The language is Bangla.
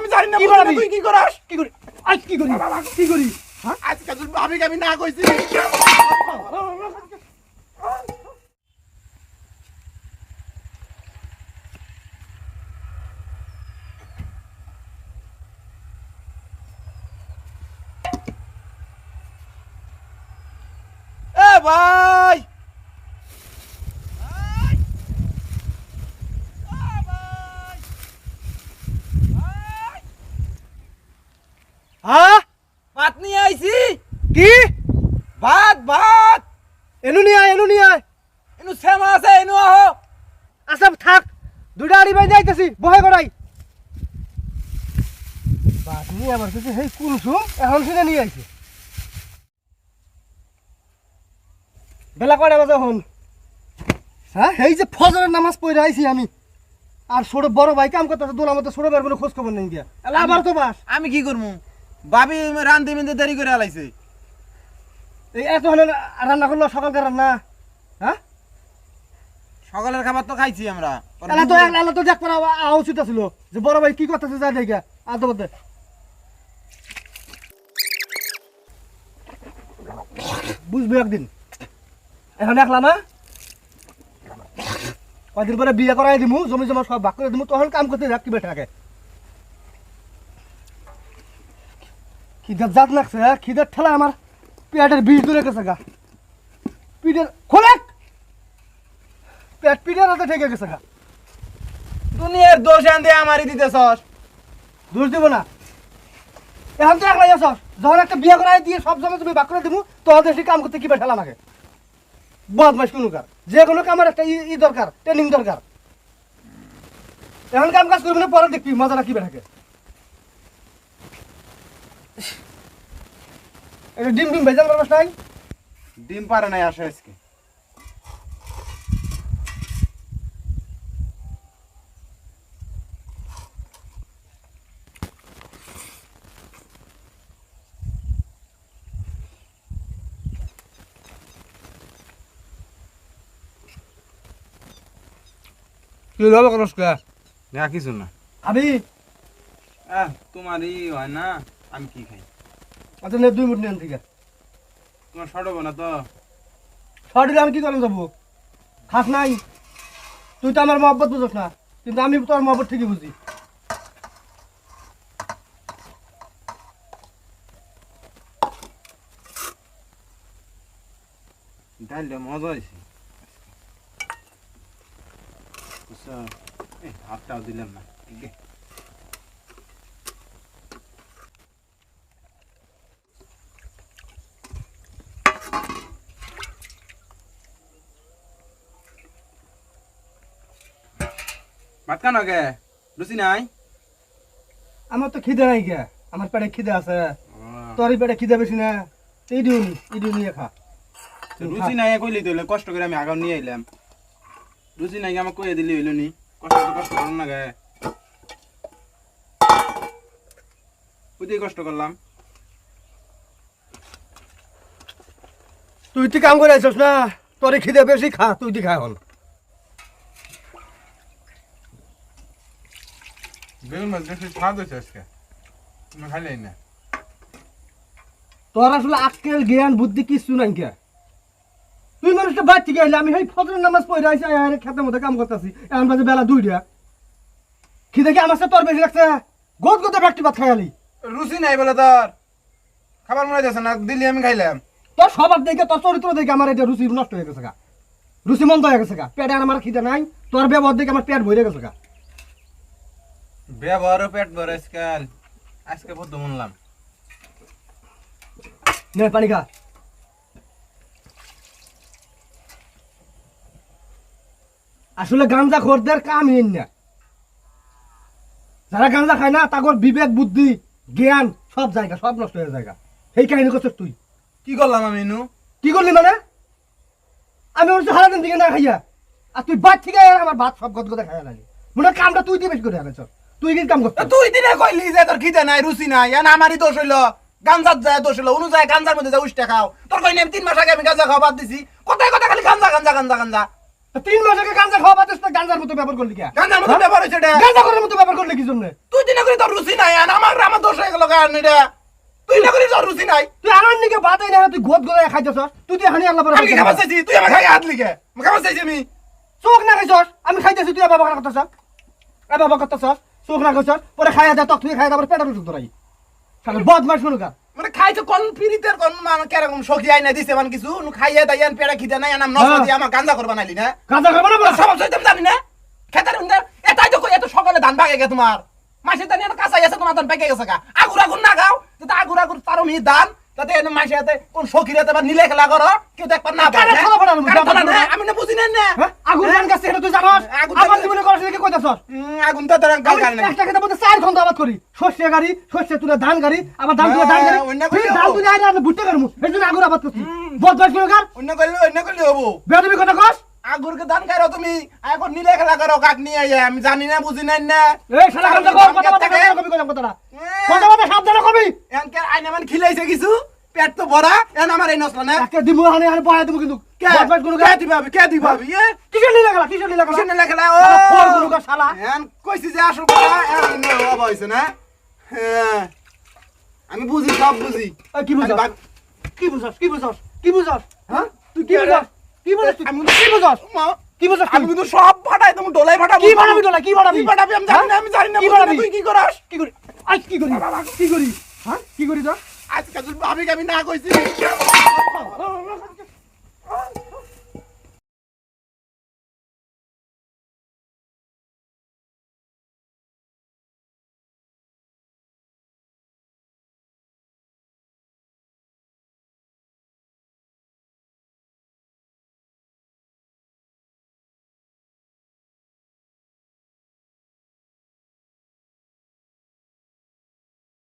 আমি জানি না কি বুঝি না, করবি? তুই কি করাস? কি করি আজ কি করি কি করি হ্যাঁ আজকে তোর ভাবিকে আমি না কইছি। এ ভাই হ্যাঁ ভাত নিয়ে আইছি। কি ভাত ভাত এনু নিয়ে আয় এনু সেমা আছে, এনু আহ। আচ্ছা থাক দুইটা আড়ি বাই যাইতেছি বহে করাই বাদ নিয়ে আমার কাছে হেই কুলসুম এখন শুনে নিয়ে আইছে বেলা কয়টা বাজে হন হ্যাঁ এই যে ফজরের নামাজ পড়ে আইছি আমি আর ছোট বড় ভাই কাম করতেছে দোলা মতো ছোট ভাইয়ের কোনো খোঁজ খবর নেই দিয়া আবার তো বাস আমি কি করবো? ভাবি রান্ধতে মিনতে দেরি করে আলাইছে। এই এত হলে রান্না করলো সকালকার রান্না হ্যাঁ সকালের খাবার তো খাইছি আমরা। এলা তো দেখ পড়া উচিত ছিল যে বড় ভাই কি করতেছে যায় দেখা আদৌ বলতে বুঝবি একদিন এখন একলা না কয়দিন পরে বিয়ে করাই দিমু জমি জমা সব ভাগ করে দিমু তখন কাম করতে থাক কি বেটাকে খিদার জাত লাগছে খিদার ঠেলা আমার পেটের বিষ ধরে গেছে গা পিঠের খোলেক পেট পিঠের হাতে ঠেকে গেছে গা দুনিয়ার দোষ আনতে আমারই দিতেছস। দোষ দিব না এখন তো একলাই আসস যখন একটা বিয়ে করাই দিয়ে সব জমা তুমি ভাগ করে দিমু তখন দেশে কাম করতে কি ঠেলা লাগে বদমাস কোনো কার যে কোনো কামের একটা ই দরকার ট্রেনিং দরকার এখন কাম কাজ করবি না পরে দেখবি মজাটা কি বেটাকে এটা ডিম ডিম ভেজাল করবাস নাই ডিম পারে নাই আসে আজকে। কি হবে করসকা না কিছু না। আবি তোমারই হয় না, আমি কি খাই? আচ্ছা নে 2 মিনিট নেন ঠিক আছে তোমার শর্ট হবো না তো? শর্ট আমি কি করলাম যাবো খাস নাই তুই তো আমার মহব্বত বুঝোস না কিন্তু আমি তোর মহব্বত ঠিকই বুঝি ডালটা মজা হয়েছে। হাতটাও দিলাম না। ভাত খানো কে? রুচি নাই? আমার তো খিদে নাই কে আমার পেটে খিদে আছে তোরই পেটে খিদে বেশি না ইডিও নিয়ে খা রুচি নাই কইলি তো হইলো, কষ্ট করে আমি আগাম নিয়ে আইলাম। রুচি নাই আমাকে কইয়ে দিলি হইলো নি? কষ্ট করলাম না গে, কষ্ট করলাম। তুই তুই কাম করে আইছস না তোরই খিদে বেশি খা তুই দি খা হল বেগুন মাছ বেশি স্বাদ হয়েছে আজকে, তুমি খাইলেই না। তোর আসলে আক্কেল জ্ঞান বুদ্ধি কিছু নাই কে তুই মানুষটা বাদ থেকে আইলে আমি এই ফজরের নামাজ পড়ে আইছি আয় খেতের মধ্যে কাম করতেছি এখন বাজে বেলা 2টা খিদে কি আমার সাথে তোর বেশি লাগছে গোদ গোদে ব্যক্তি ভাত খাইলি রুচি নাই বলে তোর খাবার মনে যাচ্ছে না, দিলি আমি খাইলাম। তোর স্বভাব দেখে তোর চরিত্র দেখে আমার এটা রুচি নষ্ট হয়ে গেছে গা রুচি মন্দ হয়ে গেছে গা পেটে আমার খিদে নাই তোর ব্যবহার দেখে আমার পেট ভরে গেছে গা ব্যবহারও পেট ভরে আজকাল, আজকে প্রথম শুনলাম। নে পানি খা আসলে গাঞ্জা খোরদের কাম হিন না যারা গাঞ্জা খায় না তাগর বিবেক বুদ্ধি জ্ঞান সব জায়গা সব নষ্ট হয়ে জায়গা এই কাহিনী করছিস তুই কি করলাম আমি নু? কি করলি মানে আমি ওর সারাদিন দিকে না খাইয়া আর তুই ভাত থেকে আমার ভাত সব গদ গদে খাইয়া লাগে মনে হয় কামটা তুই দিয়ে বেশি করে আনছ তুই কি কাম করছিস তুই দিনে কইলি যে তোর খিদে নাই রুচি নাই, এখন আমারই দোষ হইলো। গাঞ্জার যায় দোষ হইলো, অনু যায় গাঞ্জার মধ্যে যা উষ্টা খাও। তোর কই নেম 3 মাস আগে আমি গাঞ্জা খাওয়া বাদ দিছি, কথায় কথা খালি গাঞ্জা গাঞ্জা গাঞ্জা গাঞ্জা। 3 মাস আগে গাঁজা খাওয়া বাতাস না গাঁজার মতো ব্যবহার করলি কে গাঞ্জার মতো ব্যাপার হইছে এটা গাঁজা করার মতো ব্যবহার করলি কি জন্য তুই দিনা করে তোর রুচি নাই আর আমার দোষ হয়ে গেল গান এটা তুই না করে তোর রুচি নাই তুই আমার নিকে ভাতই না তুই গোদ গোদায় খাইতেছস তুই তুই হানি আল্লাহ আমি কি খাবার চাইছি তুই আমার খাই হাত লিখে আমি খাবার চাইছি আমি চোখ না খাইছস আমি খাইতেছি তুই বাবা করতেছস বাবা করতেছস চোখ না খাইছস পরে খাইয়া দে তক তুই খাইয়া তারপর পেটের ওষুধ ধরাই শালা বদমাশ শুনো কা মানে খাইছে কোন পিরিতের কোন মানে কেরকম সখী আইনা দিছে মানে কিছু খাইয়া দাইয়ান পেড়া খিদে নাই নাম নষ্ট দিয়ে আমার গাঞ্জা করবা নাইলি না গাঁজা খাবো না বলে সব সইতাম জানি না খেতার উন্দর এটাই তো এত সকালে ধান ভাগে গে তোমার মাসে ধান এত কাঁচা আছে তোমার ধান পেকে গেছে গা আগুর না গাও তো আগুর তারও মি ধান তাতে এনে মাসে এতে কোন সখী রেতে বা নীলে খেলা করো কেউ দেখবার না পারে আমি না বুঝি না আগুন গান গাছে এটা তুই জানোস আমার জীবনে করছ নাকি কইতাছস আগুন তো তোরা গাল গাল না একটা কথা বলতে 4 ঘন্টা আবাদ করি শস্য গাড়ি শস্য তুলে ধান গাড়ি আবার ধান তুলে ধান গাড়ি ধান তুলে আইনা আমি ভুট্টা গাড়ি এই জন্য আগুন আবাদ করছি বদমাশ শুনো কার অন্য করলে হবো বেদবি কথা কস আগুরকে ধান খাইরো তুমি এখন নীলে খেলা করো কাক নিয়ে আয় আমি জানি না বুঝি নাই না এই শালা গাঁজা কথা কবি কইলাম কথাটা কথা সাবধানে কবি এনকে আইনা মান খিলাইছে কিছু পেট তো ভরা এন আমার এই নসলা না একটা দিমু হানি হানি বহাই দিমু কিন্তু বদমাশ গুলো কে দিবা এ কিসের লীলা গেলা কিসের লীলা গেলা কিসের নীলে খেলা ও ফোর গুলো কা শালা এন কইছি যে আসল কথা এন হবা হইছে না হ্যাঁ আমি বুঝি সব বুঝি কি বুঝছ কি বুঝছ কি বুঝছ কি বুঝছ হ্যাঁ তুই কি বুঝছ কি বুঝছ তুই কি বুঝছ কি বুঝছ আমি কিন্তু সব ফাটাই তুমি ডলাই ফাটাবো কি ফাটাবি ডলা কি ফাটাবি কি ফাটাবি আমি জানি না কি ফাটাবি তুই কি করাস কি করি আজ কি করি কি করি হ্যাঁ কি করি তো আজকে আমি না কইছি